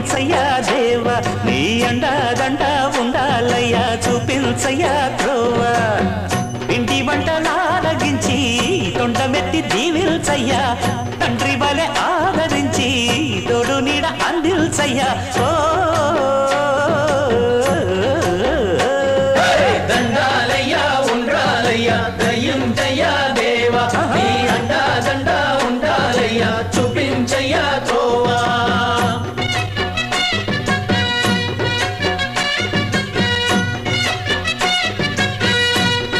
దీవించయ్యా దేవ నీ అండదండ ఉండాలయ్యా చూపించయ్యా త్రోవ ఇంటి వంటలాలగించి తొండమెత్తి దీవించయ్యా తండ్రి వలె ఆదరించి తోడు నీడ అందిల్చయ్యా ఓ దండాలయ్యా ఉండ్రాలయ్యా దయ్యం జయ్యా దేవ నీ